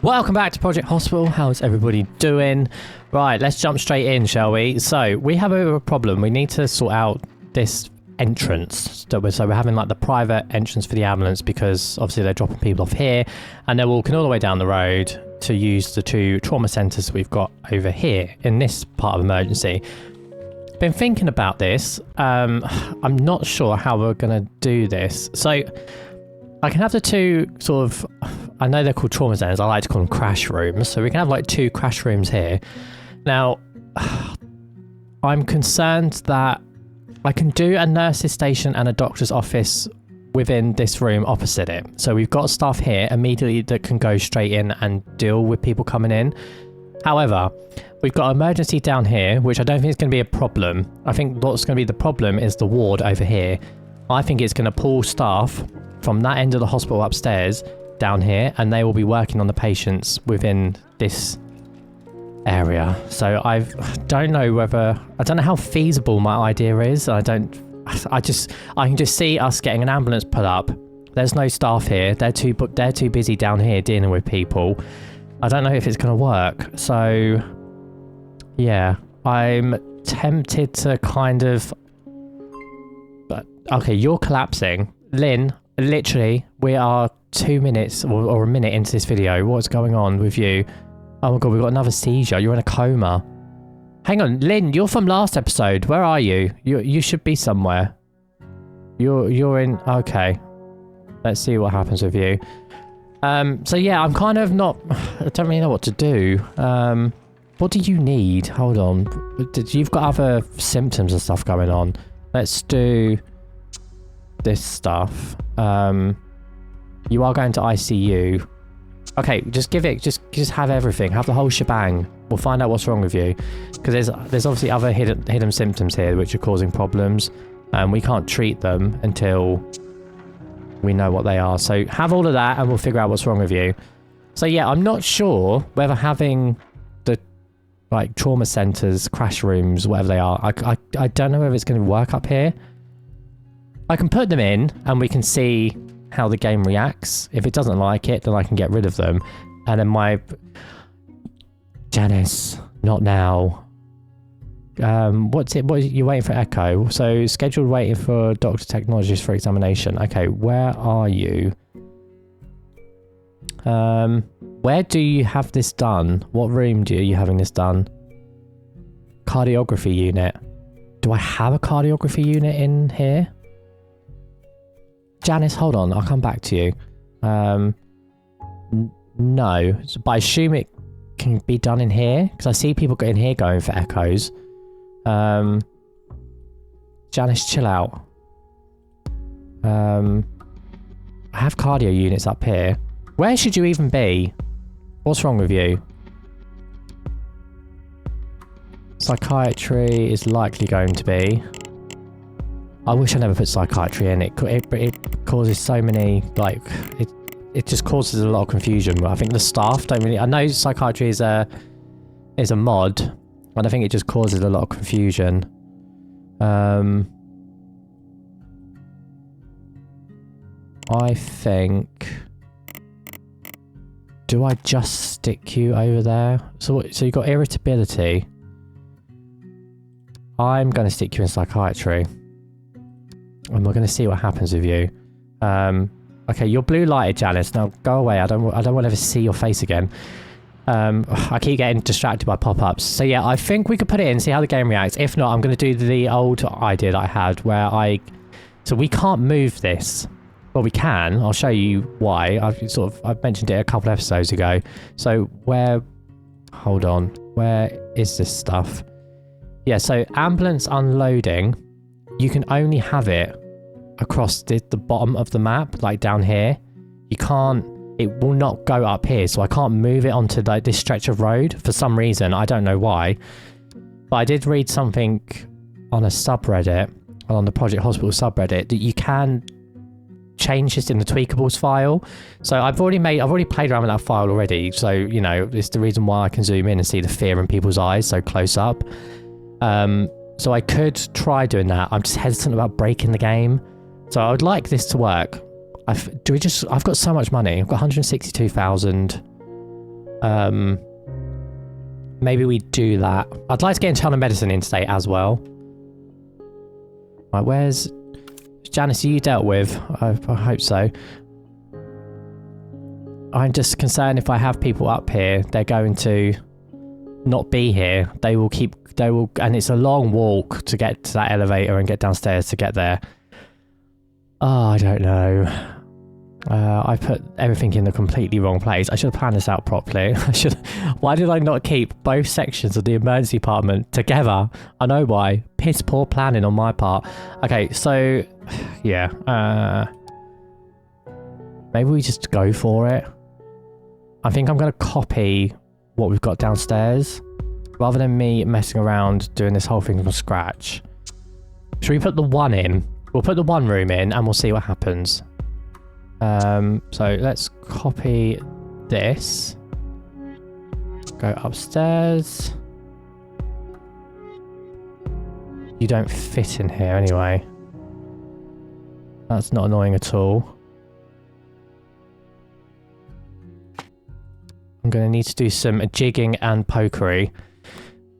Welcome back to Project Hospital. How's everybody doing? Right, let's jump straight in, shall we? So, we have a problem. We need to sort out this entrance. So we're having like the private entrance for the ambulance because obviously they're dropping people off here and they're walking all the way down the road to use the two trauma centres we've got over here in this part of emergency. Been thinking about this. I'm not sure how we're going to do this. So, I can have the two sort of, I know they're called trauma centres, I like to call them crash rooms. So we can have like two crash rooms here. Now, I'm concerned that I can do a nurse's station and a doctor's office within this room opposite it. So we've got staff here immediately that can go straight in and deal with people coming in. However, we've got emergency down here, which I don't think is going to be a problem. I think what's going to be the problem is the ward over here. I think it's going to pull staff from that end of the hospital upstairs down here, and they will be working on the patients within this area. So I don't know how feasible my idea is. I can just see us getting an ambulance put up. There's no staff here. They're too busy down here dealing with people. I don't know if it's going to work. So yeah, I'm tempted to kind of, but okay, you're collapsing. Lynn, literally, we are 2 minutes or a minute into this video. What's going on with you? Oh my god, we've got another seizure. You're in a coma. Hang on, Lynn, you're from last episode. Where are you? You should be somewhere. You're in... Okay. Let's see what happens with you. So yeah, I'm kind of not... I don't really know what to do. What do you need? Hold on. You've got other symptoms and stuff going on. Let's do this stuff. You are going to ICU. Okay, just give it, just have everything, have the whole shebang. We'll find out what's wrong with you, because there's obviously other hidden symptoms here which are causing problems, and we can't treat them until we know what they are. So have all of that, and we'll figure out what's wrong with you. So yeah, I'm not sure whether having the like trauma centers, crash rooms, whatever they are. I don't know whether it's going to work up here. I can put them in, and we can see how the game reacts. If it doesn't like it, then I can get rid of them. And then my... Janice, not now. What you're waiting for echo. So scheduled waiting for doctor technologist for examination. Okay, where are you? Where do you have this done? What room are you having this done? Cardiography unit. Do I have a cardiography unit in here? Janice, hold on. I'll come back to you. No, but I assume it can be done in here because I see people in here going for echoes. Janice, chill out. I have cardio units up here. Where should you even be? What's wrong with you? Psychiatry is likely going to be. I wish I never put psychiatry in. It causes so many, like, it just causes a lot of confusion. I think the staff don't really... I know psychiatry is a mod, and I think it just causes a lot of confusion. I think... Do I just stick you over there? So you've got irritability. I'm going to stick you in psychiatry. And we're going to see what happens with you. Okay, you're blue lighted, Janice. Now go away. I don't want to ever see your face again. I keep getting distracted by pop-ups. So yeah, I think we could put it in, see how the game reacts. If not, I'm going to do the old idea that I had where so we can't move this. Well, we can. I'll show you why. I've mentioned it a couple of episodes ago. So hold on. Where is this stuff? Yeah, so ambulance unloading, you can only have it across the bottom of the map, like down here. You can't, it will not go up here, so I can't move it onto like this stretch of road for some reason. I don't know why. But I did read something on a subreddit, on the Project Hospital subreddit, that you can change this in the tweakables file. So I've already played around with that file already. So, you know, it's the reason why I can zoom in and see the fear in people's eyes so close up. So I could try doing that. I'm just hesitant about breaking the game. So I would like this to work. I've got so much money. I've got 162,000. Maybe we do that. I'd like to get internal medicine in today as well. Right, where's Janice? Are you dealt with? I hope so. I'm just concerned if I have people up here, they're going to not be here. They will, and it's a long walk to get to that elevator and get downstairs to get there. Oh, I don't know. I put everything in the completely wrong place. I should have planned this out properly. Why did I not keep both sections of the emergency department together? I know why. Piss poor planning on my part. Okay, so yeah. Maybe we just go for it. I think I'm going to copy what we've got downstairs rather than me messing around doing this whole thing from scratch. Should we put the one in? We'll put the one room in and we'll see what happens. So let's copy this. Go upstairs. You don't fit in here anyway. That's not annoying at all. I'm going to need to do some jigging and pokery.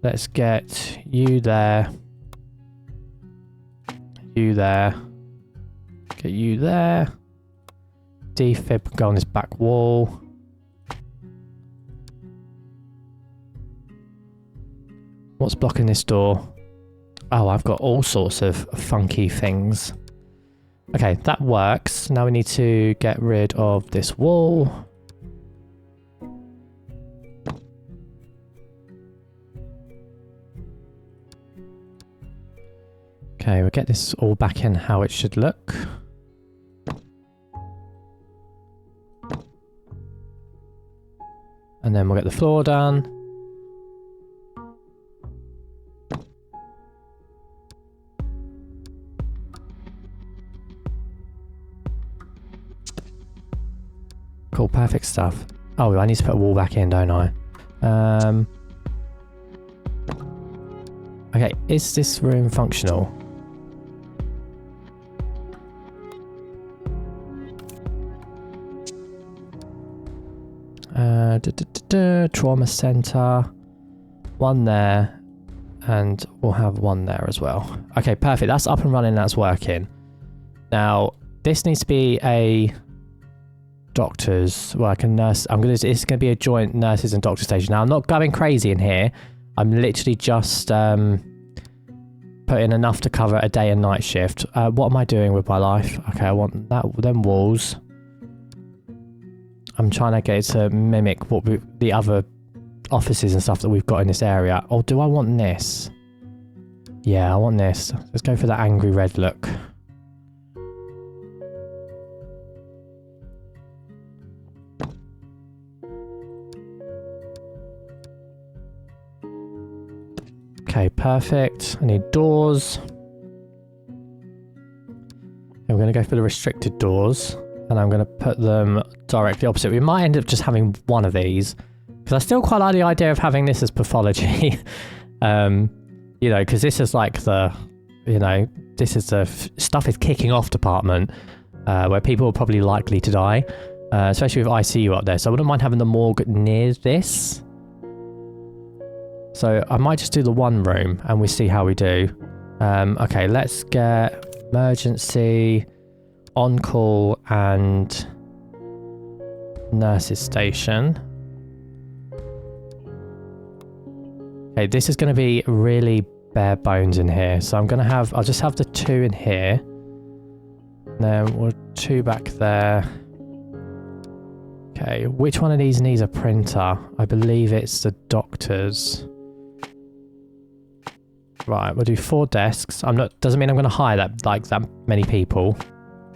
Let's get you there. You there. Get you there. Defib, go on this back wall. What's blocking this door? Oh, I've got all sorts of funky things. Okay, that works. Now we need to get rid of this wall. Okay, we'll get this all back in how it should look. And then we'll get the floor done. Cool, perfect stuff. Oh, I need to put a wall back in, don't I? Okay, is this room functional? Trauma center, one there, and we'll have one there as well. Okay, perfect. That's up and running. That's working. Now, this needs to be a doctor's, like a nurse. It's gonna be a joint nurses and doctor station. Now, I'm not going crazy in here. I'm literally just putting enough to cover a day and night shift. What am I doing with my life? Okay, I want them walls. I'm trying to get it to mimic the other offices and stuff that we've got in this area. Or do I want this? Yeah, I want this. Let's go for that angry red look. Okay, perfect. I need doors. And we're going to go for the restricted doors. And I'm going to put them directly opposite. We might end up just having one of these. Because I still quite like the idea of having this as pathology. You know, because this is like the, you know, this is the stuff is kicking off department. Where people are probably likely to die. Especially with ICU up there. So I wouldn't mind having the morgue near this. So I might just do the one room and we see how we do. Okay, let's get emergency, on-call and nurses station. Okay, this is going to be really bare bones in here. So I'll just have the two in here. Then we'll two back there. Okay, which one of these needs a printer? I believe it's the doctor's. Right, we'll do 4 desks. Doesn't mean I'm going to hire that many people.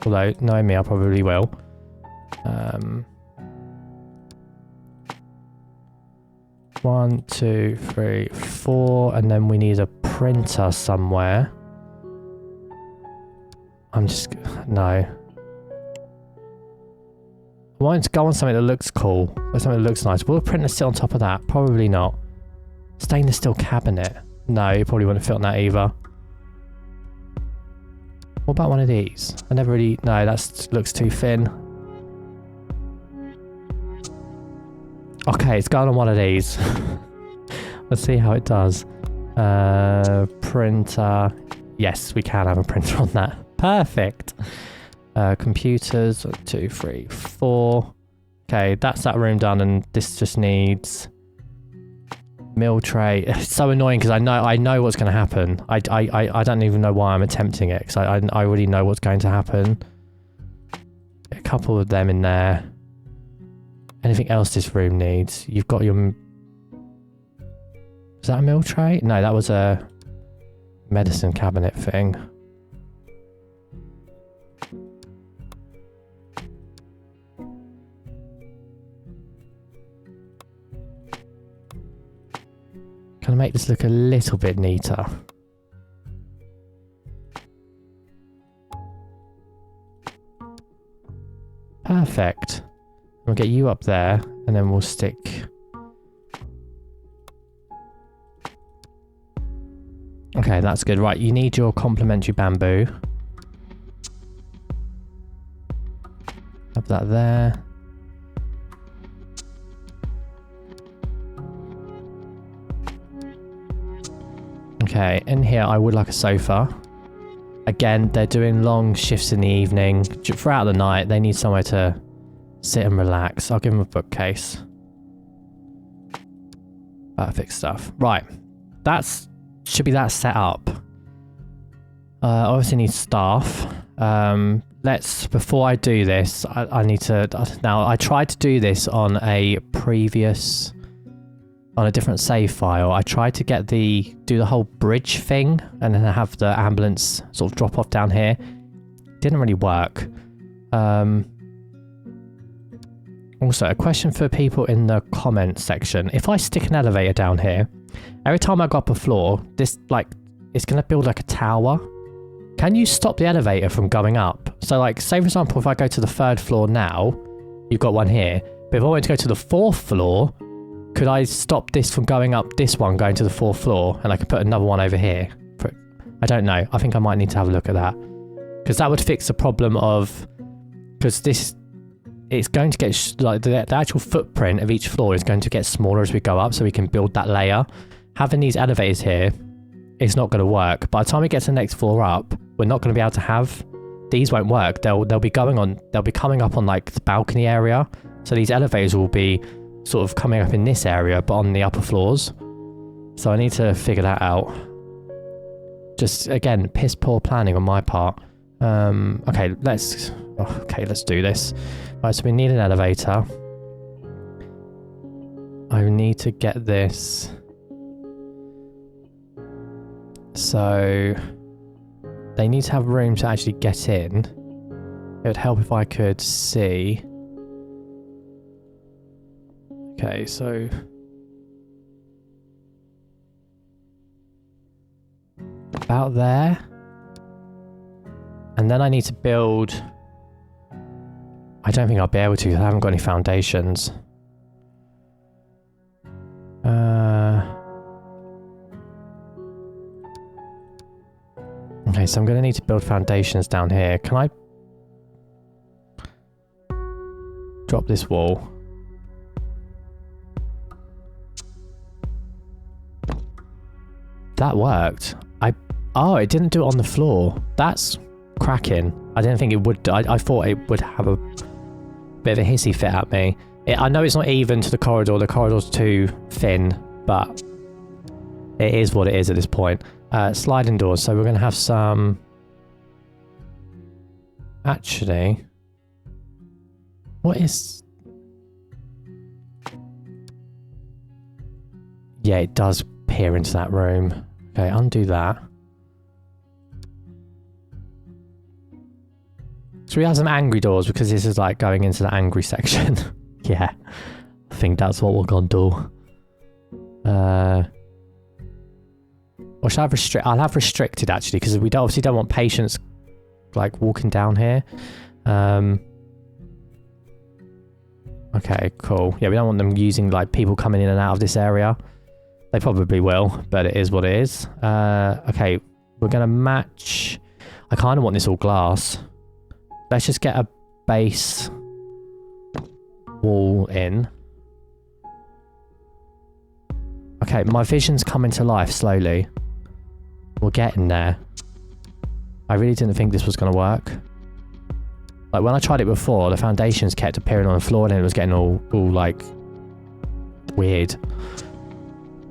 Although, knowing me, I probably will. 1, 2, 3, 4, and then we need a printer somewhere. No. I want to go on something that looks cool. Or something that looks nice. Will a printer sit on top of that? Probably not. Stainless steel cabinet. No, you probably wouldn't fit on that either. What about one of these? No, that looks too thin. Okay, it's going on one of these. Let's see how it does. Printer. Yes, we can have a printer on that. Perfect. Computers. 1, 2, 3, 4. Okay, that's that room done, and this just needs meal tray. It's so annoying because I know what's going to happen. I don't even know why I'm attempting it because I already know what's going to happen. A couple of them in there. Anything else this room needs? You've got your... Is that a meal tray? No, that was a medicine cabinet thing. Can I make this look a little bit neater? Perfect. We'll get you up there, and then we'll stick... Okay, that's good. Right, you need your complementary bamboo. Have that there. Okay, in here I would like a sofa. Again, they're doing long shifts in the evening. Throughout the night, they need somewhere to sit and relax. I'll give them a bookcase. Perfect stuff. Right, should be that set up. Obviously need staff. Before I do this, I need to... Now, I tried to do this on a different save file. I tried to do the whole bridge thing and then have the ambulance sort of drop off down here. Didn't really work. Also, a question for people in the comments section. If I stick an elevator down here, every time I go up a floor, it's going to build like a tower. Can you stop the elevator from going up? So like, say for example, if I go to the 3rd floor now, you've got one here. But if I want to go to the 4th floor, could I stop this from going up this one, going to the 4th floor, and I could put another one over here? I don't know. I think I might need to have a look at that. Because that would fix the problem of... Because it's going to get... Like, the actual footprint of each floor is going to get smaller as we go up, so we can build that layer. Having these elevators here, it's not going to work. By the time we get to the next floor up, we're not going to be able to have... These won't work. They'll be coming up on, like, the balcony area. So these elevators will be... sort of coming up in this area, but on the upper floors. So I need to figure that out. Just, again, piss poor planning on my part. Okay, let's do this. Right, so we need an elevator. I need to get this. So they need to have room to actually get in. It would help if I could see. Okay, so... about there. And then I need to build... I don't think I'll be able to because I haven't got any foundations. Okay, so I'm going to need to build foundations down here. Can I... drop this wall? That worked. Oh, it didn't do it on the floor. That's cracking. I didn't think it would. I thought it would have a bit of a hissy fit at me. I know it's not even to the corridor. The corridor's too thin, but it is what it is at this point. Sliding doors. So we're going to have some... Actually... What is... Yeah, it does peer into that room. Okay, undo that. So we have some angry doors because this is like going into the angry section. Yeah, I think that's what we're gonna do. Or should I have restrict? I'll have restricted actually because we obviously don't want patients like walking down here. Okay, cool. Yeah, we don't want them using like people coming in and out of this area. They probably will, but it is what it is. Okay, we're gonna match. I kind of want this all glass. Let's just get a base wall in. Okay, my vision's coming to life slowly. We're getting there. I really didn't think this was going to work. Like, when I tried it before, the foundations kept appearing on the floor and it was getting all like, weird.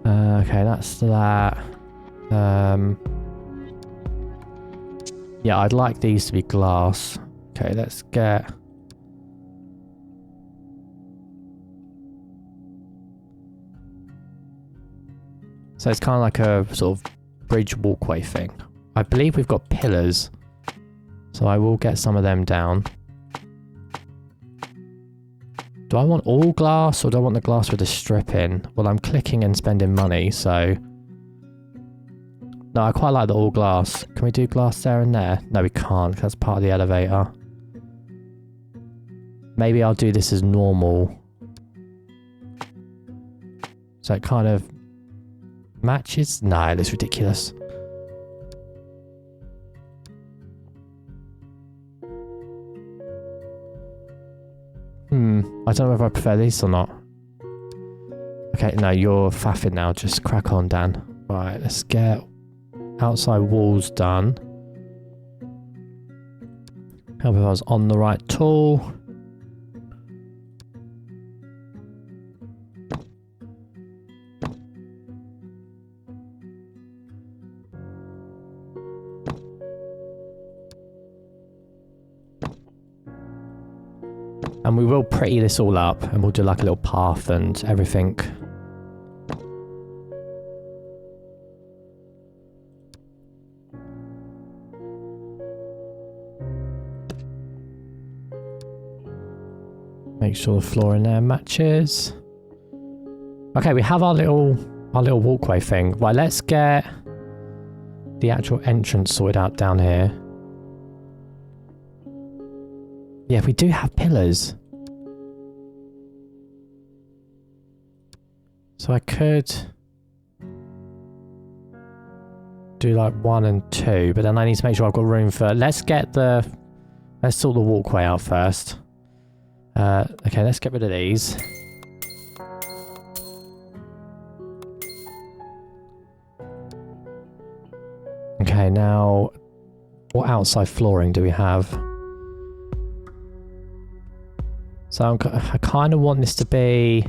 Okay, that's that. Yeah, I'd like these to be glass. Okay, let's get... So it's kind of like a sort of bridge walkway thing. I believe we've got pillars. So I will get some of them down. Do I want all glass or do I want the glass with a strip in? Well, I'm clicking and spending money, so... No, I quite like the all glass. Can we do glass there and there? No, we can't, because that's part of the elevator. Maybe I'll do this as normal. So it kind of matches? No, it looks ridiculous. I don't know if I prefer these or not. Okay, no, you're faffing now. Just crack on, Dan. Right, let's get outside walls done. Help if I was on the right tool. And we will pretty this all up and we'll do like a little path and everything. Make sure the floor in there matches. Okay, we have our little walkway thing. Right, let's get the actual entrance sorted out down here. Yeah, we do have pillars. So I could do like 1 and 2, but then I need to make sure I've got room for... Let's sort the walkway out first. Okay, let's get rid of these. Okay, now what outside flooring do we have? So I kind of want this to be...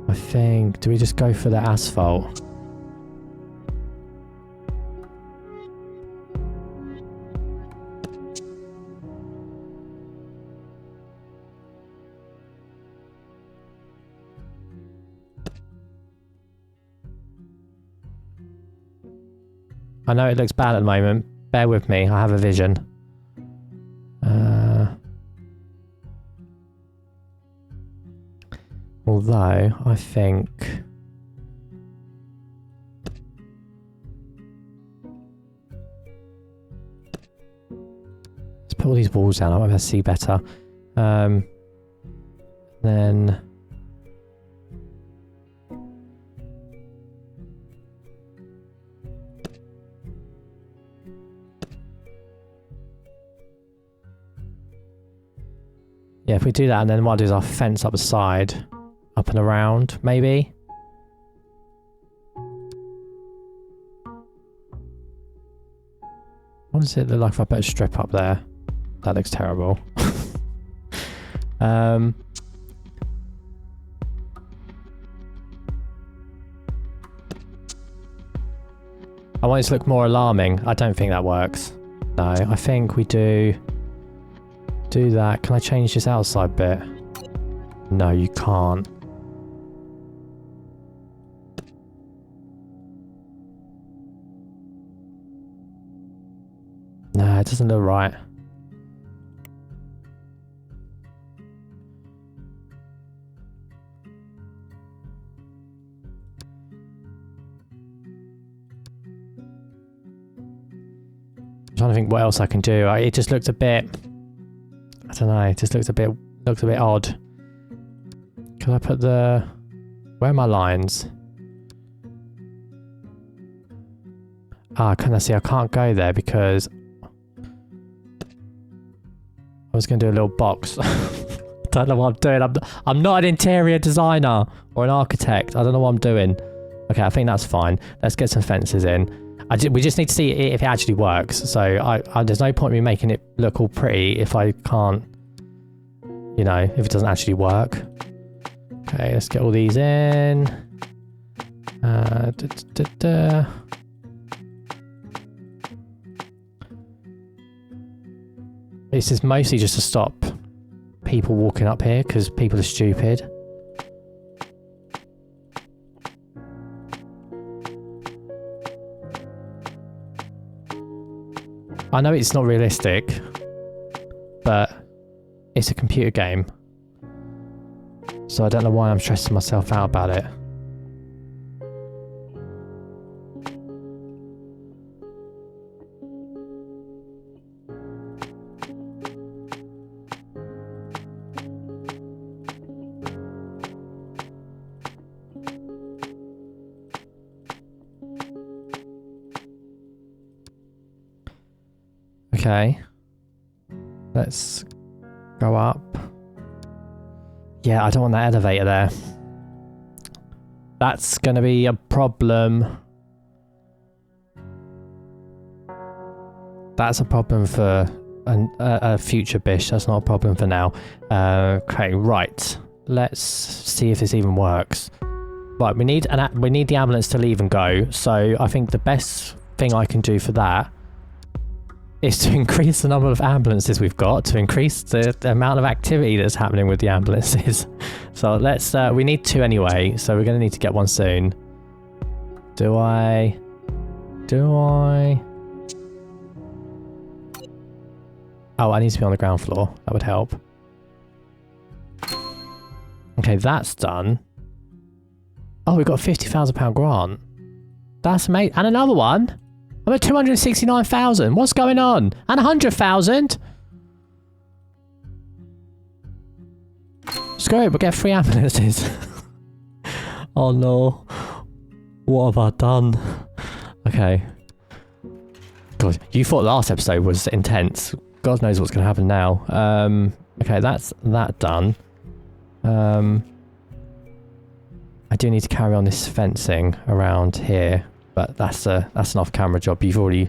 I think... Do we just go for the asphalt? I know it looks bad at the moment. Bear with me, I have a vision. Although, I think... Let's put all these walls down, I might be able to see better. Then... Yeah, if we do that, and then what I'll do is I'll fence up the side, up and around, maybe. What does it look like if I put a strip up there? That looks terrible. I want it to look more alarming. I don't think that works. No, I think we do that. Can I change this outside bit? No, you can't. No, it doesn't look right. I'm trying to think what else I can do. It just looked a bit... I don't know, it just looks a bit odd. Can I put the... Where are my lines? Ah, can I see? I can't go there because... I was going to do a little box. Don't know what I'm doing. I'm not an interior designer or an architect. I don't know what I'm doing. Okay, I think that's fine. Let's get some fences in. We just need to see if it actually works. So there's no point in me making it look all pretty if I can't, you know, if it doesn't actually work. Okay, let's get all these in. This is mostly just to stop people walking up here because people are stupid. I know it's not realistic, but it's a computer game. So I don't know why I'm stressing myself out about it. Okay, let's go up. Yeah, I don't want that elevator there. That's going to be a problem. That's a problem for a future bish. That's not a problem for now. Okay, right. Let's see if this even works. Right, we need the ambulance to leave and go. So I think the best thing I can do for that is to increase the number of ambulances we've got, to increase the amount of activity that's happening with the ambulances. So let's, we need 2 anyway, so we're going to need to get one soon. Do I? Oh, I need to be on the ground floor. That would help. Okay, that's done. Oh, we've got a £50,000 grant. That's amazing. And another one? I'm at 269,000. What's going on? And 100,000? Screw it, we'll get 3 ambulances. Oh no. What have I done? Okay. God, you thought the last episode was intense. God knows what's going to happen now. Okay, that's that done. I do need to carry on this fencing around here. But that's an off-camera job. You've already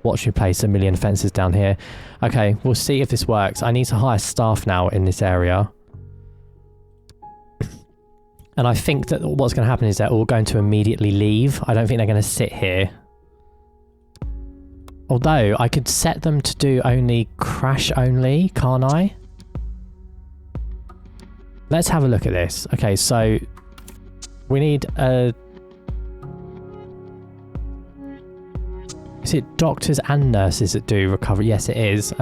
watched me place a million fences down here. Okay, we'll see if this works. I need to hire staff now in this area. And I think that what's going to happen is they're all going to immediately leave. I don't think they're going to sit here. Although, I could set them to do only crash only, can't I? Let's have a look at this. Okay, so we need a... Is it doctors and nurses that do recovery? Yes, it is.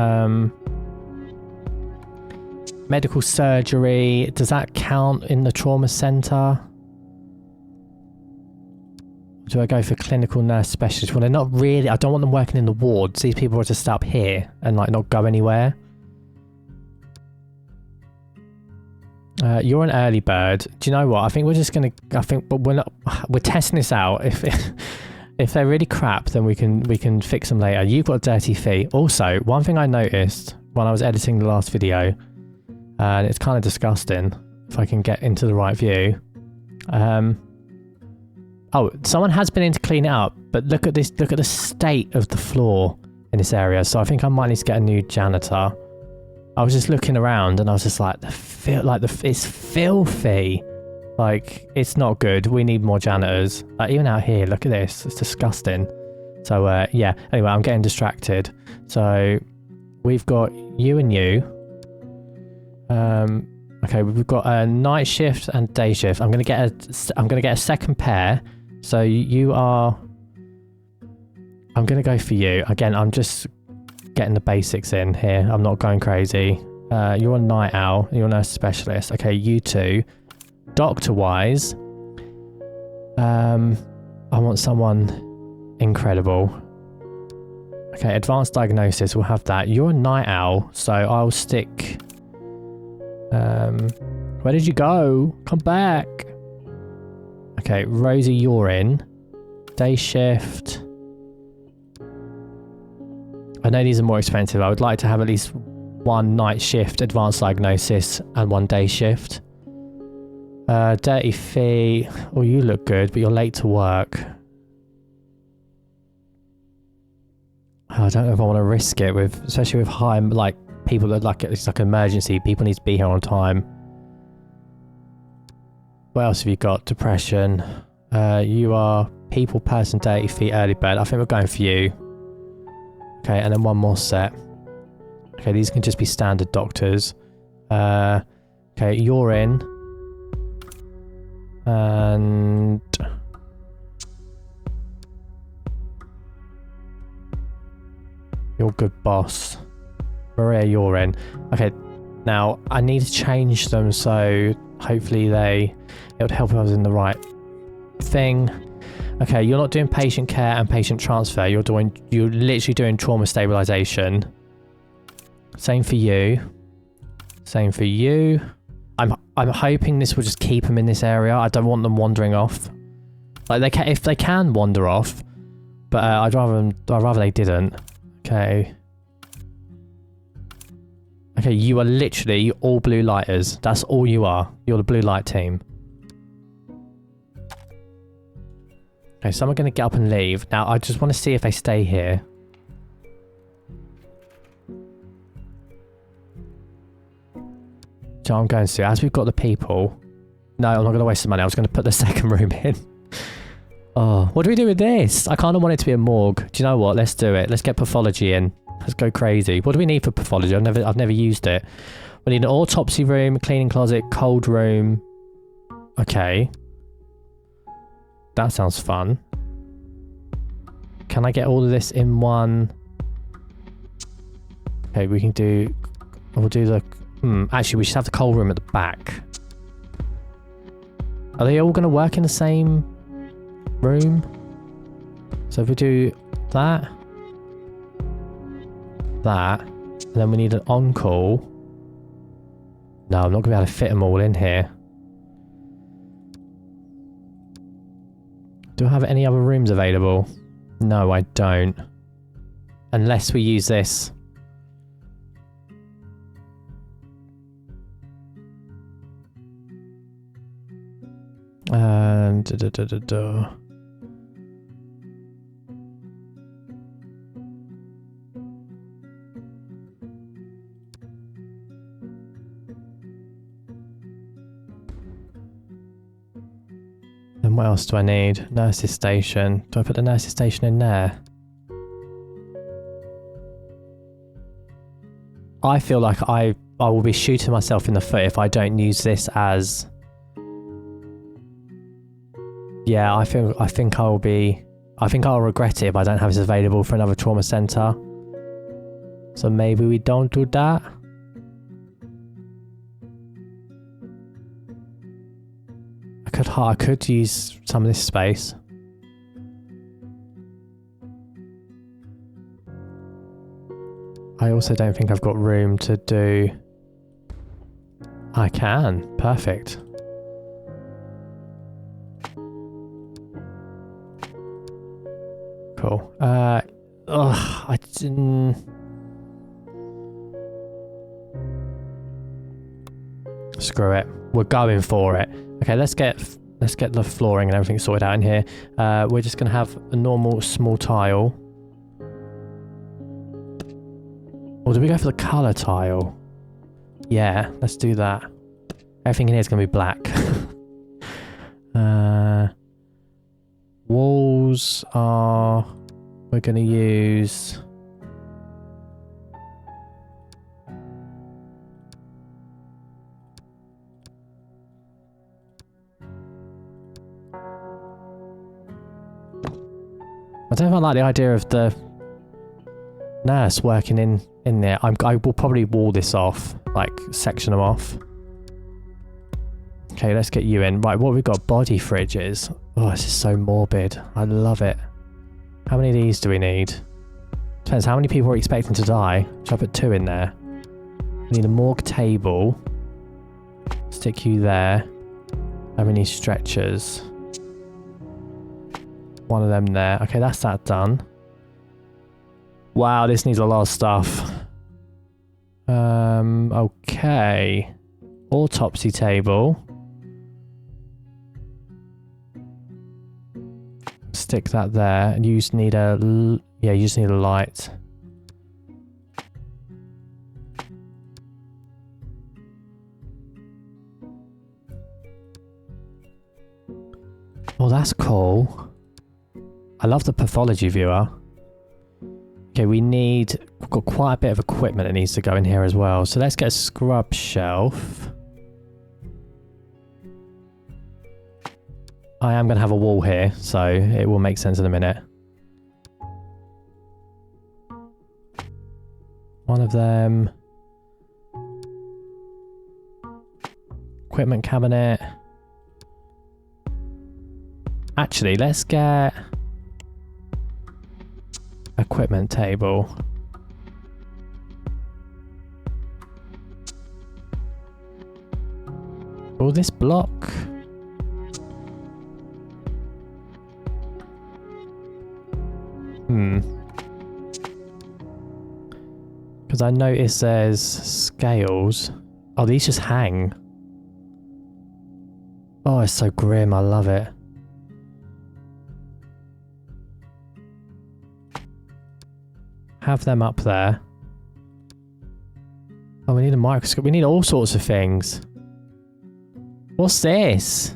Medical surgery. Does that count in the trauma centre? Do I go for clinical nurse specialist? Well, they're not really. I don't want them working in the wards. These people are just stay up here and like not go anywhere. You're an early bird. Do you know what? I think we're just gonna. But we're not. We're testing this out. If they're really crap, then we can fix them later. You've got dirty feet. Also, one thing I noticed when I was editing the last video, and it's kind of disgusting, if I can get into the right view. Oh, someone has been in to clean it up, but look at this. Look at the state of the floor in this area. So I think I might need to get a new janitor. I was just looking around and I was just like, it's filthy. Like, it's not good. We need more janitors. Like, even out here, look at this. It's disgusting. So, yeah. Anyway, I'm getting distracted. So, we've got you and you. Okay, we've got a night shift and day shift. I'm gonna get a second pair. So you are. I'm gonna go for you again. I'm just getting the basics in here. I'm not going crazy. You're a night owl. You're a nurse specialist. Okay, you two. Doctor-wise, I want someone incredible. Okay, advanced diagnosis, we'll have that. You're a night owl, so I'll stick... where did you go? Come back! Okay, Rosie, you're in. Day shift. I know these are more expensive. I would like to have at least 1 night shift advanced diagnosis and 1 day shift. Dirty feet. Oh, you look good, but you're late to work. I don't know if I want to risk it with, especially with high, like, people that like, it's like an emergency. People need to be here on time. What else have you got? Depression. You are people, person, dirty feet, early bird. I think we're going for you. Okay, and then 1 more set. Okay, these can just be standard doctors. Okay, you're in. And... you're good, boss. Maria, you're in. Okay, now I need to change them so hopefully it would help if I was in the right thing. Okay, you're not doing patient care and patient transfer. You're literally doing trauma stabilization. Same for you. Same for you. I'm hoping this will just keep them in this area. I don't want them wandering off. Like if they can wander off, but I'd rather they didn't. Okay. Okay, you are literally all blue lighters. That's all you are. You're the blue light team. Okay, some are going to get up and leave. Now, I just want to see if they stay here. So I'm going to, as we've got the people... No, I'm not going to waste the money. I was going to put the second room in. Oh, what do we do with this? I kind of want it to be a morgue. Do you know what? Let's do it. Let's get pathology in. Let's go crazy. What do we need for pathology? I've never used it. We need an autopsy room, cleaning closet, cold room. Okay. That sounds fun. Can I get all of this in one? Okay, we can do... We'll do the... actually, we should have the cold room at the back. Are they all going to work in the same room? So if we do that... That... And then we need an on-call. No, I'm not going to be able to fit them all in here. Do I have any other rooms available? No, I don't. Unless we use this. And... And what else do I need? Nurse's station. Do I put the nurse's station in there? I feel like I will be shooting myself in the foot if I don't use this as... Yeah, I think I'll regret it if I don't have this available for another trauma centre. So maybe we don't do that. I could use some of this space. I also don't think I've got room to do... I can. Perfect. Cool. I didn't... Screw it. We're going for it. Okay, let's get the flooring and everything sorted out in here. We're just gonna have a normal small tile. Or do we go for the colour tile? Yeah, let's do that. Everything in here is gonna be black. Walls are... We're gonna use... I don't know if I like the idea of the nurse working in there. I will probably wall this off, like section them off. Okay, let's get you in. Right, what we've got? Body fridges. Oh, this is so morbid. I love it. How many of these do we need? Depends how many people are expecting to die. Should I put 2 in there? We need a morgue table. Stick you there. And we need stretchers. One of them there. Okay, that's that done. Wow, this needs a lot of stuff. Okay. Autopsy table. Stick that there. And you just need a... Yeah, you just need a light. Oh, that's cool. I love the pathology viewer. Okay, we've got quite a bit of equipment that needs to go in here as well. So let's get a scrub shelf. I am going to have a wall here, so it will make sense in a minute. One of them. Equipment cabinet. Actually, let's get equipment table. Will this block? Because I notice there's scales. Oh, these just hang. Oh, it's so grim. I love it. Have them up there. Oh, we need a microscope. We need all sorts of things. What's this?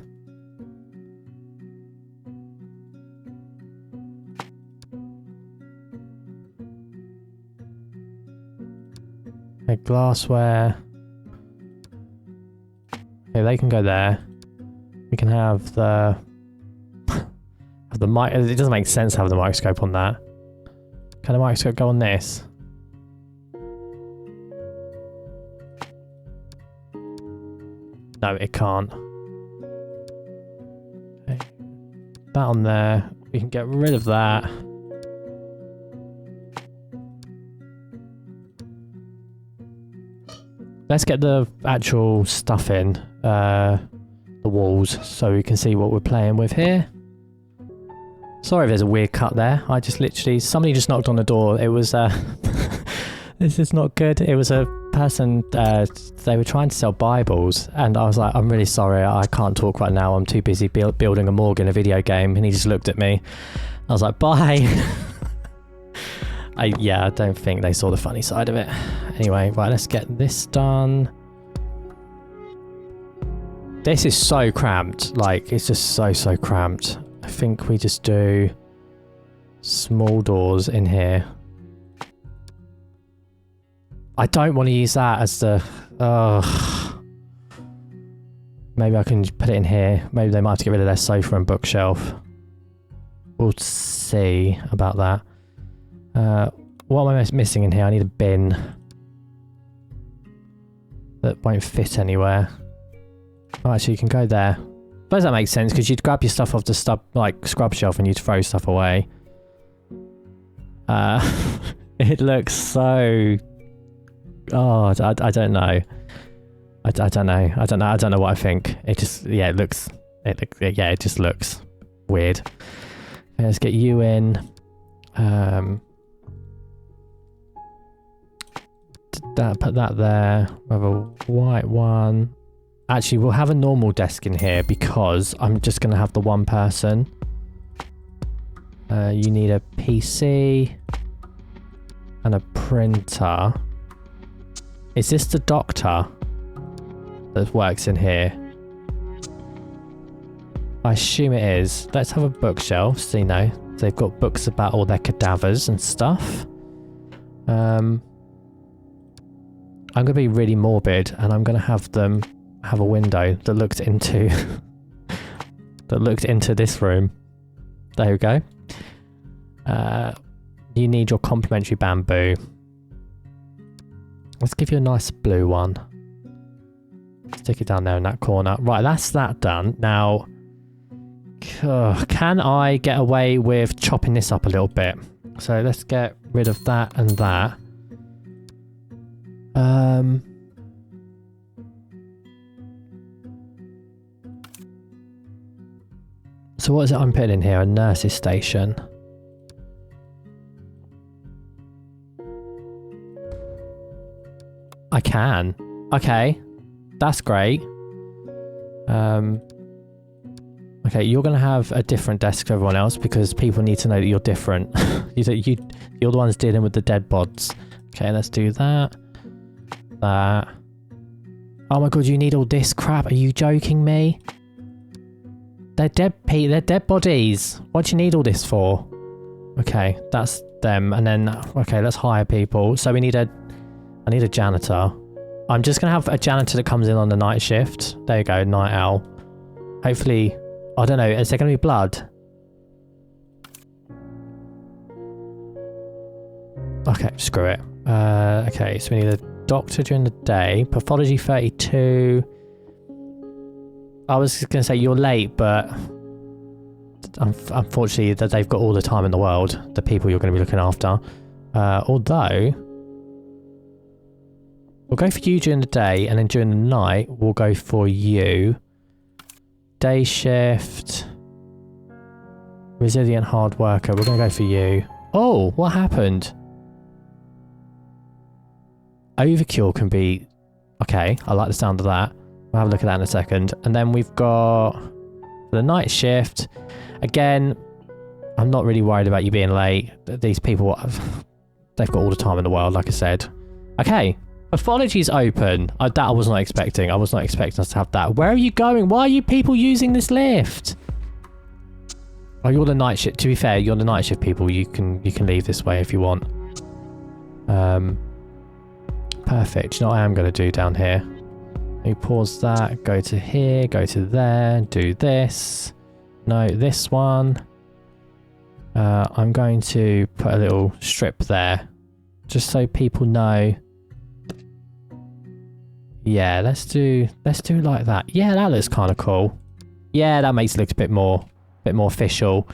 Okay, glassware. Okay, they can go there. We can have the... have the mic. It doesn't make sense to have the microscope on that. Can the microscope go on this? No, it can't. Okay. That on there. We can get rid of that. Let's get the actual stuff in. The walls, so we can see what we're playing with here. Sorry if there's a weird cut there. I just literally... Somebody just knocked on the door. It was... this is not good. It was a person... they were trying to sell Bibles. And I was like, I'm really sorry. I can't talk right now. I'm too busy building a morgue in a video game. And he just looked at me. I was like, bye. Yeah, I don't think they saw the funny side of it. Anyway, right, let's get this done. This is so cramped. Like, it's just so cramped. I think we just do small doors in here. I don't want to use that as the... Maybe I can put it in here. Maybe they might have to get rid of their sofa and bookshelf. We'll see about that. What am I missing in here? I need a bin. That won't fit anywhere. Oh, actually, you can go there. Does that make sense? Because you'd grab your stuff off the scrub shelf and you'd throw stuff away. It looks so... Oh, I don't know. I don't know. I don't know what I think. It just... Yeah, it looks... Yeah, it just looks weird. Okay, let's get you in. Put that there. We have a white one. Actually, we'll have a normal desk in here because I'm just going to have the one person. You need a PC and a printer. Is this the doctor that works in here? I assume it is. Let's have a bookshelf so you know they've got books about all their cadavers and stuff. I'm going to be really morbid and I'm going to have them have a window that looked into this room. There we go. You need your complimentary bamboo. Let's give you a nice blue one. Stick it down there in that corner. Right, that's that done. Now, can I get away with chopping this up a little bit? So let's get rid of that and that. So what is it I'm putting in here? A nurse's station. I can. Okay. That's great. Okay, you're going to have a different desk to everyone else because people need to know that you're different. You're the ones dealing with the dead bods. Okay, let's do that. That. Oh my god, you need all this crap? Are you joking me? They're dead, Pete. They're dead bodies. What do you need all this for? Okay, that's them. And then, okay, let's hire people. So I need a janitor. I'm just going to have a janitor that comes in on the night shift. There you go, night owl. Hopefully, I don't know, is there going to be blood? Okay, screw it. Okay, so we need a doctor during the day. Pathology 32. I was going to say you're late, but unfortunately they've got all the time in the world, the people you're going to be looking after. Although, we'll go for you during the day, and then during the night, we'll go for you. Day shift. Resilient hard worker. We're going to go for you. Oh, what happened? Overkill can be... Okay, I like the sound of that. We'll have a look at that in a second. And then we've got the night shift. Again, I'm not really worried about you being late. These people, they've got all the time in the world, like I said. Okay, pathology's open. That I was not expecting. I was not expecting us to have that. Where are you going? Why are you people using this lift? Oh, you're the night shift. To be fair, you're the night shift people. You can leave this way if you want. Perfect. You know what I am going to do down here? Let me pause that. Go to here. Go to there. Do this. No, this one. I'm going to put a little strip there, just so people know. Yeah, let's do like that. Yeah, that looks kind of cool. Yeah, that makes it look a bit more official.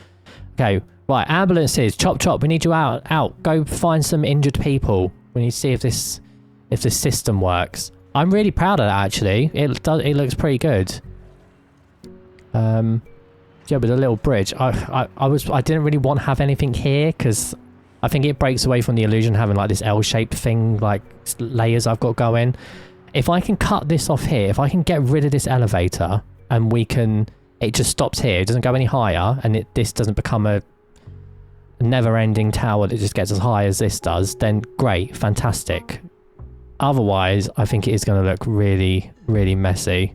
Okay, right, ambulances, chop chop. We need you out. Go find some injured people. We need to see if this system works. I'm really proud of that actually. It looks pretty good. Yeah, with a little bridge. I didn't really want to have anything here because I think it breaks away from the illusion of having like this L-shaped thing, like layers I've got going. If I can cut this off here, if I can get rid of this elevator and it just stops here, it doesn't go any higher, and this doesn't become a never-ending tower that just gets as high as this does, then great, fantastic. Otherwise, I think it is going to look really, really messy.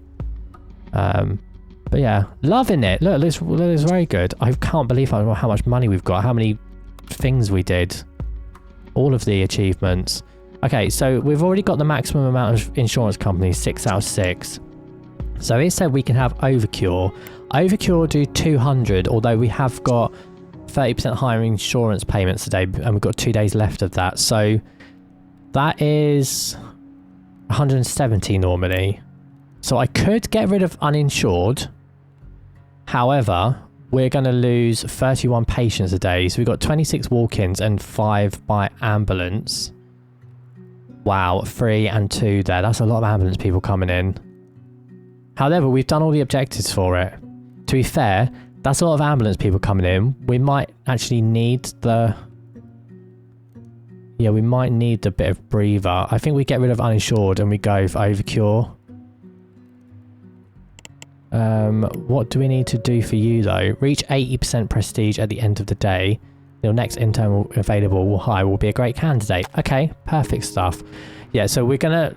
But yeah, loving it. Look, it looks very good. I can't believe how much money we've got, how many things we did. All of the achievements. Okay, so we've already got the maximum amount of insurance companies, 6 out of 6. So it said we can have Overcure. Overcure do 200, although we have got 30% higher insurance payments today, and we've got 2 days left of that. So that is 170 normally. So I could get rid of uninsured. However, we're going to lose 31 patients a day. So we've got 26 walk-ins and 5 by ambulance. Wow, 3 and 2 there. That's a lot of ambulance people coming in. However, we've done all the objectives for it. To be fair, that's a lot of ambulance people coming in. We might actually need the... Yeah, we might need a bit of breather. I think we get rid of uninsured and we go for Overcure. What do we need to do for you though? Reach 80% prestige at the end of the day. Your next internal available hire will be a great candidate. Okay, perfect stuff. Yeah, so we're gonna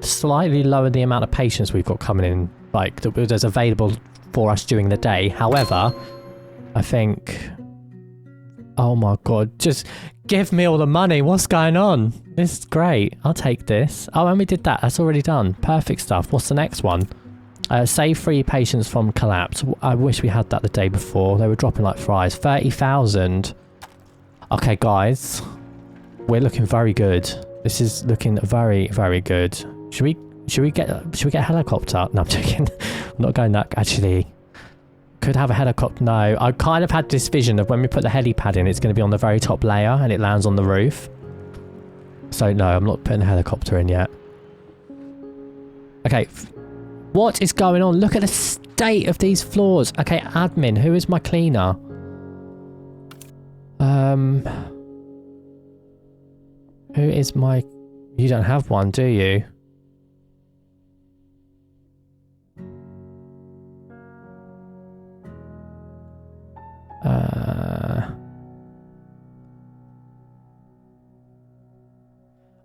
slightly lower the amount of patients we've got coming in, like that's available for us during the day. However, I think, oh my god, just give me all the money. What's going on? This is great. I'll take this. Oh, and we did that. That's already done. Perfect stuff. What's the next one? Save 3 patients from collapse. I wish we had that the day before. They were dropping like flies. 30,000. Okay, guys. We're looking very good. This is looking very, very good. Should we get a helicopter? No, I'm joking. I'm not going that. Actually, could have a helicopter. No, I kind of had this vision of when we put the helipad in, it's going to be on the very top layer and it lands on the roof. So no, I'm not putting a helicopter in yet. Okay. What is going on? Look at the state of these floors. Okay, admin. Who is my cleaner? Who is my... You don't have one, do you?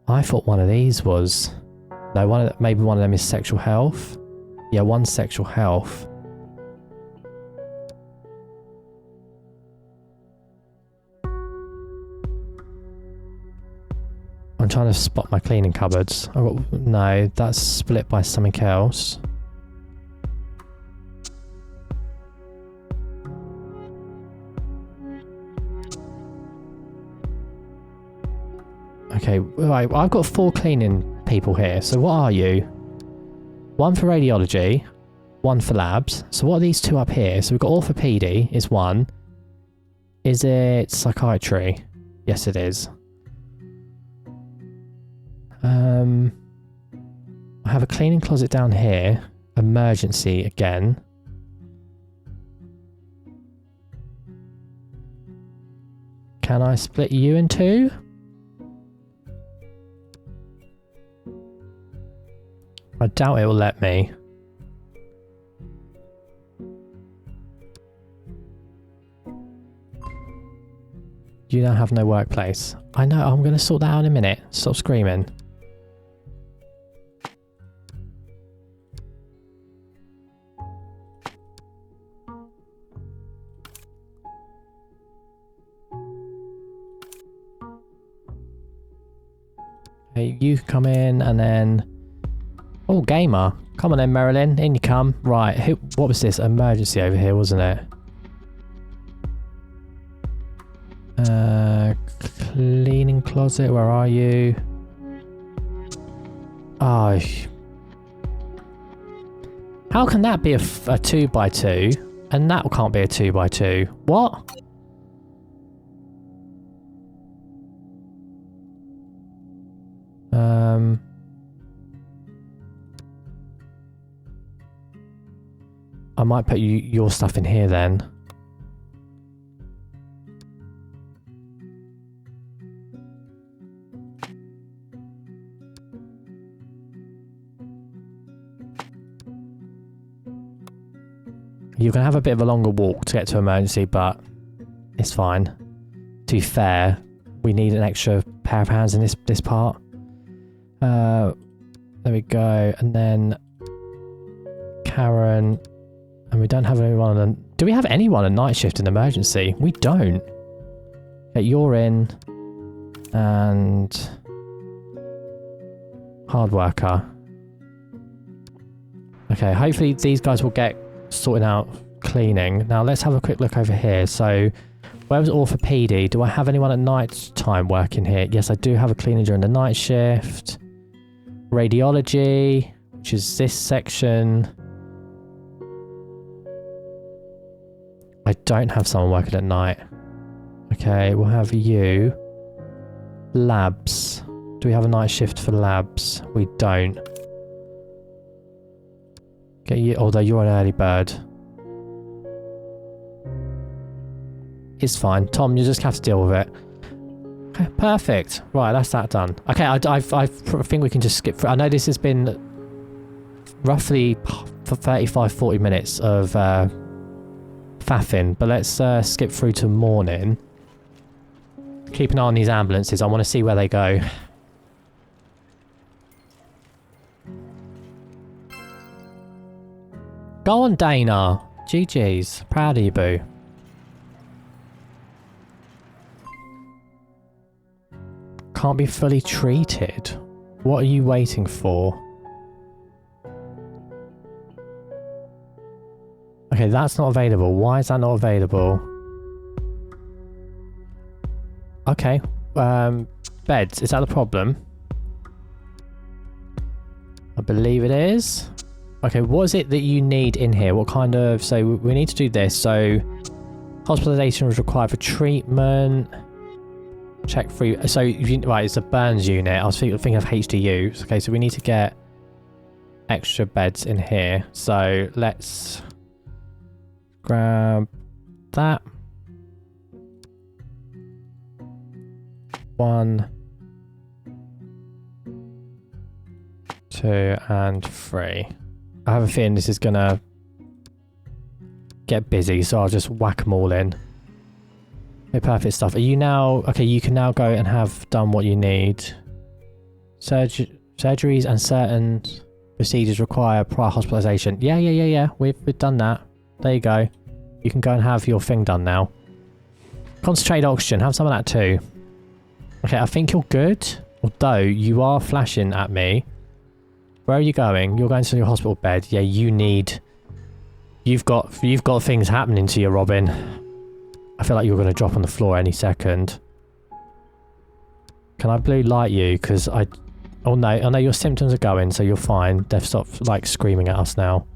I thought one of these was... No, maybe one of them is sexual health. Yeah, one's sexual health. I'm trying to spot my cleaning cupboards. No, that's split by something else. Okay, right, I've got 4 cleaning people here. So what are you? 1 for radiology, 1 for labs. So what are these 2 up here? So we've got orthopedy is 1. Is it psychiatry? Yes, it is. I have a cleaning closet down here. Emergency again. Can I split you in 2? I doubt it will let me. You now have no workplace. I know, I'm going to sort that out in a minute. Stop screaming. Hey, you come in and then... Oh, gamer. Come on then, Marilyn. In you come. Right, what was this? Emergency over here, wasn't it? Cleaning closet, where are you? Oh. How can that be a 2x2? And that can't be a 2x2. What? I might put your stuff in here then. You're going to have a bit of a longer walk to get to emergency, but it's fine. To be fair, we need an extra pair of hands in this part. There we go. And then Karen. And we don't have anyone on... Do we have anyone on night shift in emergency? We don't. Okay, you're in. And... hard worker. Okay, hopefully these guys will get sorted out cleaning. Now let's have a quick look over here. So, where was orthopedy? Do I have anyone at night time working here? Yes, I do have a cleaner during the night shift. Radiology, which is this section. I don't have someone working at night. Okay, we'll have you. Labs. Do we have a night shift for labs? We don't. Okay, you, although you're an early bird. It's fine. Tom, you just have to deal with it. Okay, perfect. Right, that's that done. Okay, I think we can just skip through. I know this has been roughly for 35-40 minutes of faffing, but let's skip through to morning. Keep an eye on these ambulances. I want to see where they go. Go on, Dana. GG's. Proud of you, boo. Can't be fully treated. What are you waiting for? Okay, that's not available. Why is that not available? Okay. Beds. Is that the problem? I believe it is. Okay, what is it that you need in here? What kind of... So we need to do this. So hospitalization was required for treatment. Check free. So, right, it's a burns unit. I was thinking of HDUs. Okay, so we need to get extra beds in here. So let's grab that. 1, 2 and 3. I have a feeling this is gonna get busy, so I'll just whack them all in. Okay, perfect stuff. Are you now... Okay, you can now go and have done what you need. Surgeries and certain procedures require prior hospitalisation. Yeah. We've done that. There you go. You can go and have your thing done now. Concentrated oxygen. Have some of that too. Okay, I think you're good. Although, you are flashing at me. Where are you going? You're going to your hospital bed. Yeah, you need... You've got things happening to you, Robin. I feel like you're going to drop on the floor any second. Can I blue light you? Because I... Oh no, your symptoms are going, so you're fine. They've stopped, like, screaming at us now.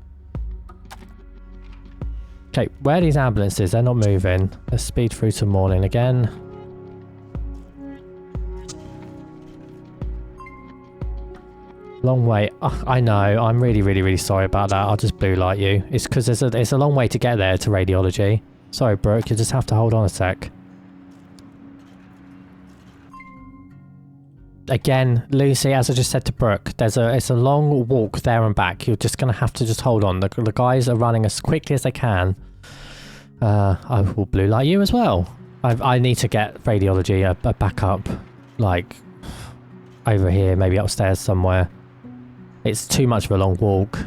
Okay, where are these ambulances? They're not moving. Let's speed through to morning again. Long way. Oh, I know. I'm really sorry about that. I'll just blue light you. It's because it's a long way to get there to radiology. Sorry, Brooke. You just have to hold on a sec. Again, Lucy, as I just said to Brooke, it's a long walk there and back. You're just going to have to just hold on. The guys are running as quickly as they can. I will blue light you as well. I need to get radiology a backup, like, over here, maybe upstairs somewhere. It's too much of a long walk.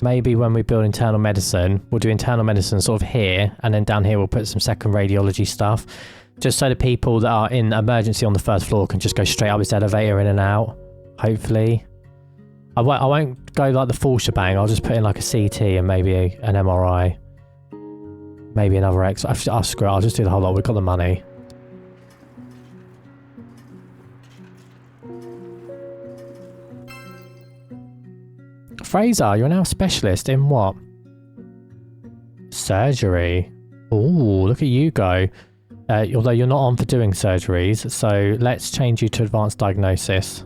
Maybe when we build internal medicine, we'll do internal medicine sort of here, and then down here we'll put some second radiology stuff. Just so the people that are in emergency on the first floor can just go straight up this elevator in and out, hopefully. I won't go like the full shebang, I'll just put in like a CT and maybe an MRI. Maybe another X. I'll screw it, I'll just do the whole lot, we've got the money. Fraser, you're now a specialist in what? Surgery. Ooh, look at you go. Although you're not on for doing surgeries, so let's change you to advanced diagnosis.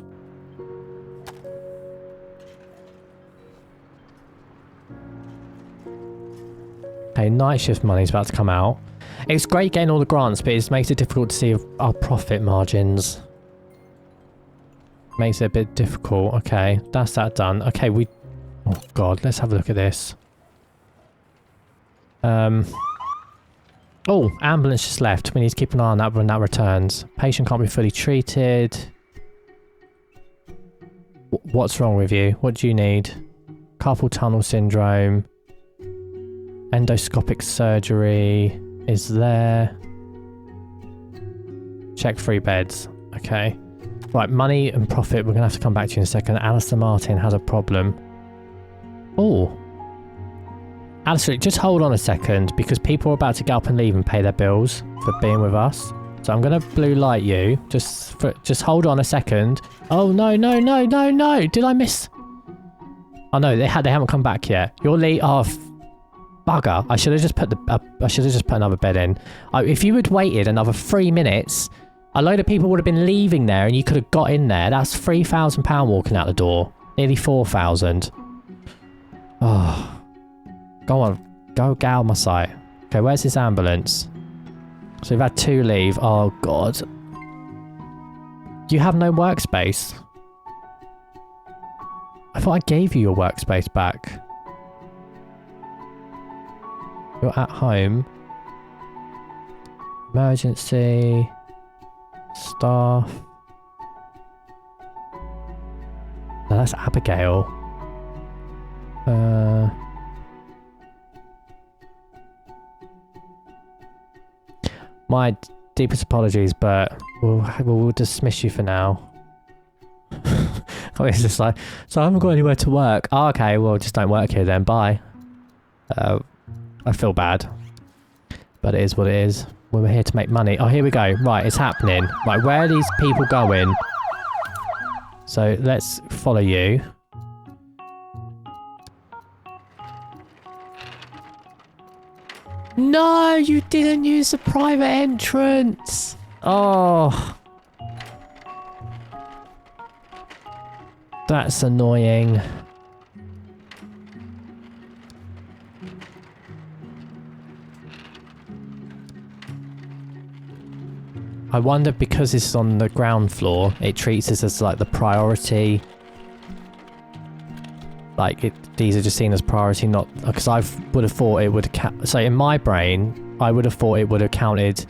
Okay, night shift money's about to come out. It's great getting all the grants, but it makes it difficult to see our profit margins. Makes it a bit difficult. Okay, that's that done. Okay, oh god, let's have a look at this. Oh, ambulance just left. We need to keep an eye on that when that returns. Patient can't be fully treated. What's wrong with you? What do you need? Carpal tunnel syndrome. Endoscopic surgery is there. Check 3 beds. Okay. Right, money and profit. We're going to have to come back to you in a second. Alistair Martin has a problem. Oh. Alistair, just hold on a second because people are about to get up and leave and pay their bills for being with us. So I'm going to blue light you. Just hold on a second. Oh, no. Did I miss? Oh, no, they haven't come back yet. You're late. Oh, bugger. I should have just put another bed in. If you had waited another 3 minutes, a load of people would have been leaving there and you could have got in there. That's £3,000 walking out the door. Nearly 4,000. Oh. Go on. Go get out of my sight. Okay, where's this ambulance? So we've had 2 leave. Oh, God. You have no workspace. I thought I gave you your workspace back. You're at home. Emergency. Staff. No, that's Abigail. My deepest apologies, but we'll dismiss you for now. It's just like, so I haven't got anywhere to work. Oh, okay, well, just don't work here then. Bye. I feel bad, but it is what it is. We're here to make money. Oh, here we go. Right, it's happening. Right, where are these people going? So let's follow you. No, you didn't use the private entrance. Oh. That's annoying. I wonder, because this is on the ground floor, it treats this as like the priority. Like, these are just seen as priority, not... Because I would have thought it would... So in my brain, I would have thought it would have counted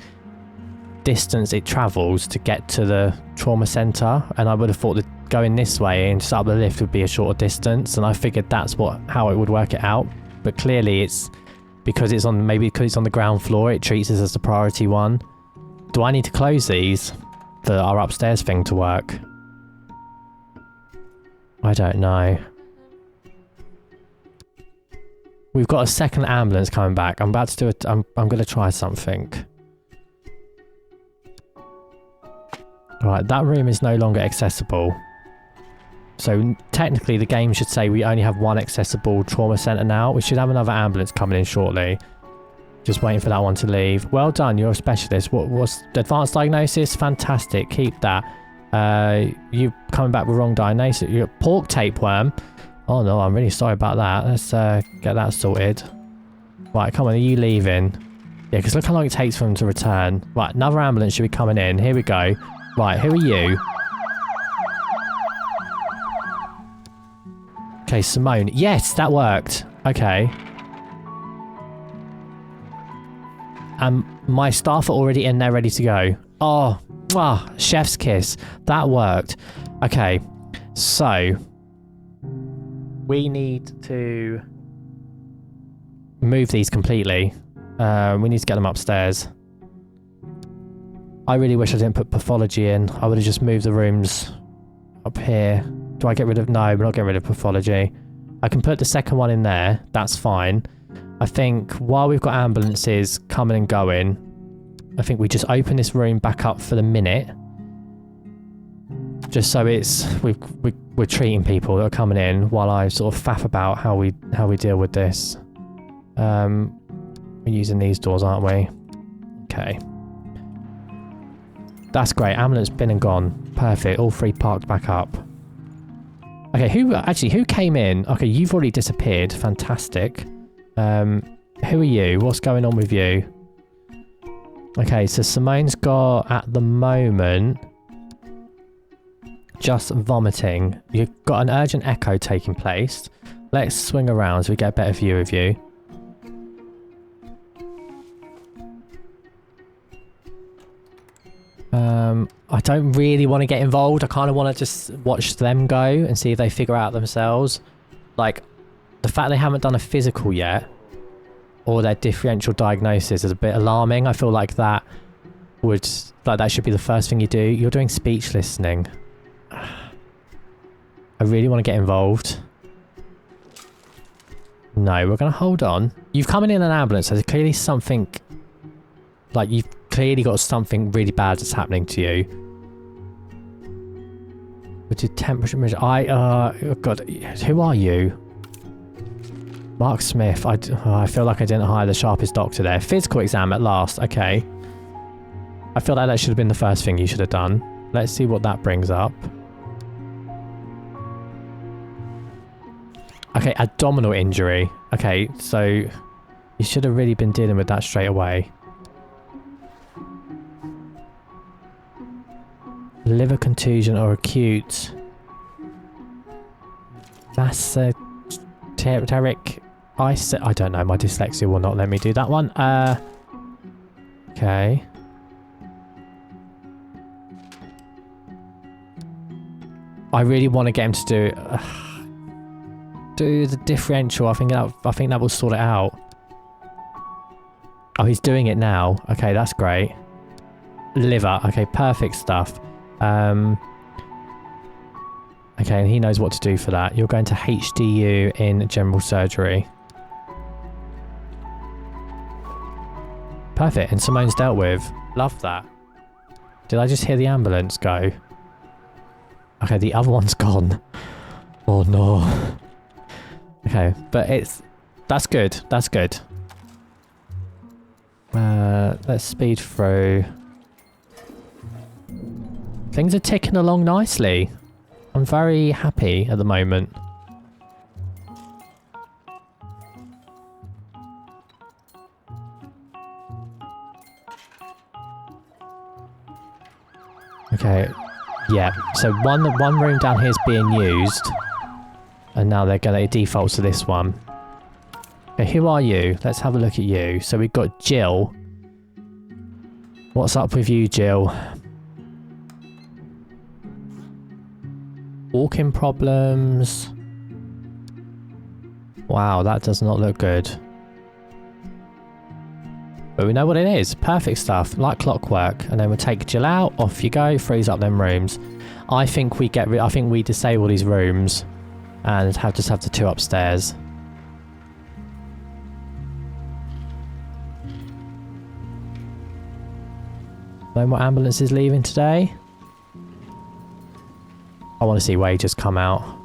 distance it travels to get to the trauma centre. And I would have thought that going this way and just up the lift would be a shorter distance. And I figured that's how it would work it out. But clearly it's... Because it's on... Maybe because it's on the ground floor, it treats this as the priority one. Do I need to close these for our upstairs thing to work? I don't know. We've got a second ambulance coming back. I'm about to do it. I'm going to try something. Right, that room is no longer accessible. So technically the game should say we only have one accessible trauma centre now. We should have another ambulance coming in shortly. Just waiting for that one to leave. Well done, you're a specialist. What's advanced diagnosis? Fantastic, keep that. You coming back with wrong diagnosis. You're pork tapeworm. Oh no, I'm really sorry about that. Let's get that sorted. Right, come on, are you leaving? Yeah, because look how long it takes for them to return. Right, another ambulance should be coming in. Here we go. Right, who are you? Okay, Simone. Yes, that worked. Okay. My staff are already in there ready to go. Oh, chef's kiss. That worked. Okay, so... We need to move these completely. We need to get them upstairs. I really wish I didn't put pathology in. I would have just moved the rooms up here. Do I get rid of... No, we're not getting rid of pathology. I can put the second one in there. That's fine. I think while we've got ambulances coming and going, I think we just open this room back up for the minute. Just so it's... We're treating people that are coming in while I sort of faff about how we deal with this. We're using these doors, aren't we? Okay. That's great. Ambulance been and gone. Perfect. All three parked back up. Okay, who came in? Okay, you've already disappeared. Fantastic. Who are you? What's going on with you? Okay, so Simone's got, at the moment, just vomiting. You've got an urgent echo taking place. Let's swing around so we get a better view of you. I don't really want to get involved. I kind of want to just watch them go and see if they figure out themselves. Like, the fact they haven't done a physical yet, or their differential diagnosis, is a bit alarming. I feel like that should be the first thing you do. You're doing speech listening. I really want to get involved. No, we're going to hold on. You've come in an ambulance, so there's clearly something... Like, you've clearly got something really bad that's happening to you. Which is temperature measure. Oh God, who are you? Mark Smith. I feel like I didn't hire the sharpest doctor there. Physical exam at last. Okay. I feel like that should have been the first thing you should have done. Let's see what that brings up. Okay, abdominal injury. Okay, so you should have really been dealing with that straight away. Liver contusion or acute vasoteric I don't know, my dyslexia will not let me do that one. Okay. I really want to get him to do the differential. I think that will sort it out. Oh, he's doing it now. Okay, that's great. Liver. Okay, perfect stuff. Okay, and he knows what to do for that. You're going to HDU in general surgery. Perfect, and Simone's dealt with. Love that. Did I just hear the ambulance go? Okay, the other one's gone. Oh no. Okay, but that's good. That's good. Let's speed through. Things are ticking along nicely. I'm very happy at the moment. Okay. Yeah. So one room down here is being used. And now it defaults to this one. Okay, who are you? Let's have a look at you. So we've got Jill. What's up with you, Jill? Walking problems. Wow, that does not look good. But we know what it is. Perfect stuff, like clockwork. And then we'll take Jill out. Off you go. Freeze up them rooms. I think we disable these rooms and just have the 2 upstairs. No more ambulances leaving today. I want to see wages come out.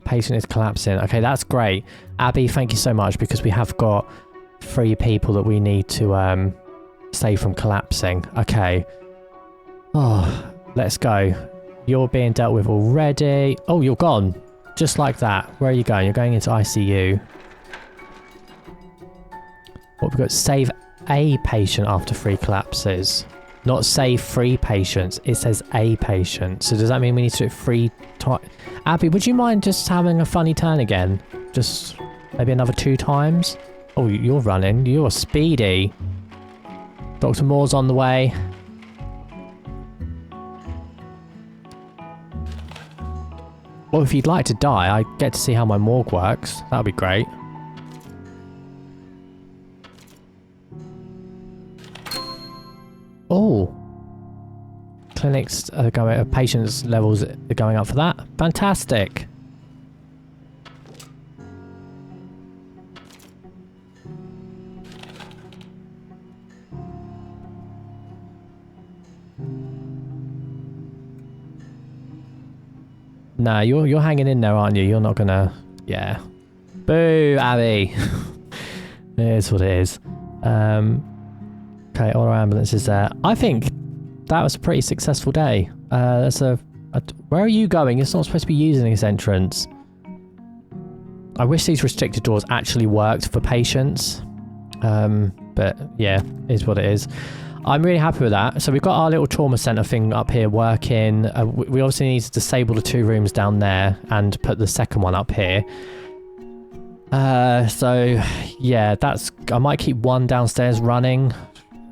Patient is collapsing. Okay, that's great. Abby, thank you so much, because we have got 3 people that we need to save from collapsing. Okay. Oh, let's go. You're being dealt with already. Oh, you're gone. Just like that. Where are you going? You're going into ICU. What we've got? Save a patient after 3 collapses. Not save 3 patients. It says a patient. So does that mean we need to do it 3 times? Abby, would you mind just having a funny turn again? Just maybe another 2 times? Oh, you're running. You're speedy. Dr. Moore's on the way. Well, if you'd like to die, I get to see how my morgue works. That would be great. Oh. Clinics are going, patients' levels are going up for that. Fantastic. Nah, you're hanging in there, aren't you? You're not gonna... Yeah. Boo, Abby. It is what it is. Okay, all our ambulances there. I think that was a pretty successful day. Where are you going? It's not supposed to be using this entrance. I wish these restricted doors actually worked for patients. But yeah, it is what it is. I'm really happy with that. So we've got our little trauma centre thing up here working. We obviously need to disable the 2 rooms down there and put the second one up here. So yeah, I might keep 1 downstairs running.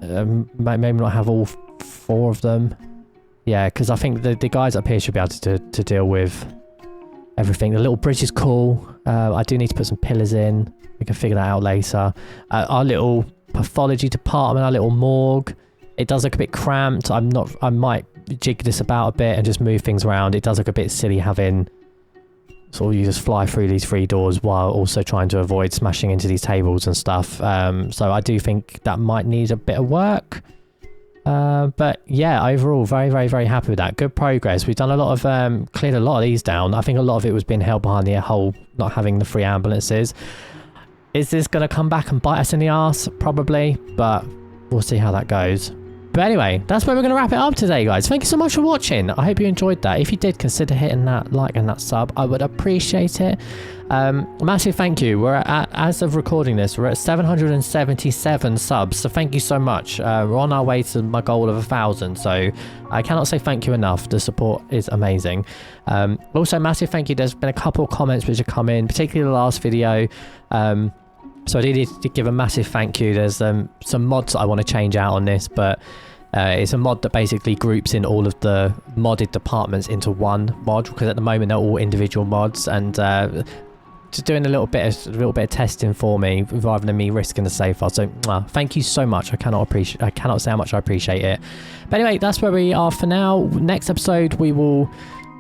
Maybe not have all 4 of them. Yeah, because I think the guys up here should be able to deal with everything. The little bridge is cool. I do need to put some pillars in. We can figure that out later. Our little pathology department, our little morgue. It does look a bit cramped. I might jig this about a bit and just move things around. It does look a bit silly having sort of you just fly through these 3 doors while also trying to avoid smashing into these tables and stuff. So I do think that might need a bit of work. But yeah, overall, very, very, very happy with that. Good progress. We've done a lot of, cleared a lot of these down. I think a lot of it was being held behind the whole not having the 3 ambulances. Is this going to come back and bite us in the arse? Probably, but we'll see how that goes. But anyway, that's where we're going to wrap it up today, guys. Thank you so much for watching. I hope you enjoyed that. If you did, consider hitting that like and that sub. I would appreciate it. Massive thank you. We're at, as of recording this, we're at 777 subs. So thank you so much. We're on our way to my goal of 1,000. So I cannot say thank you enough. The support is amazing. Also, massive thank you. There's been a couple of comments which have come in, particularly the last video. So I did to give a massive thank you. There's some mods that I want to change out on this, but it's a mod that basically groups in all of the modded departments into one mod, because at the moment they're all individual mods, and just doing a little bit of testing for me rather than me risking the save file. So thank you so much. I cannot say how much I appreciate it. But anyway, that's where we are for now. Next episode we will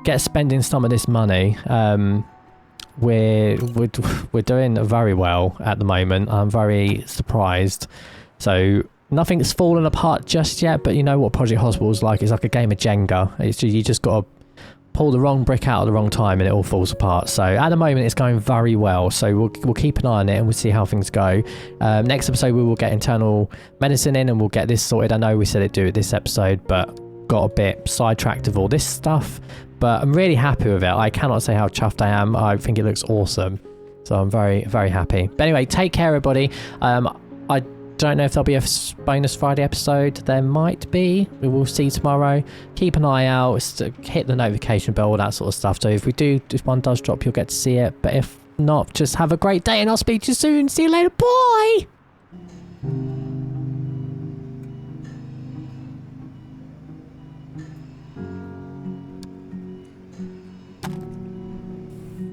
get spending some of this money. We're doing very well at the moment. I'm very surprised. So nothing's fallen apart just yet, but you know what Project Hospital's like. It's like a game of Jenga. You just got to pull the wrong brick out at the wrong time and it all falls apart. So at the moment it's going very well. So we'll keep an eye on it and we'll see how things go. Next episode we will get internal medicine in and we'll get this sorted. I know we said it'd do it this episode, but got a bit sidetracked of all this stuff. But I'm really happy with it. I cannot say how chuffed I am. I think it looks awesome. So I'm very, very happy. But anyway, take care, everybody. I don't know if there'll be a bonus Friday episode. There might be. We will see tomorrow. Keep an eye out. Hit the notification bell, all that sort of stuff. So if one does drop, you'll get to see it. But if not, just have a great day and I'll speak to you soon. See you later. Bye.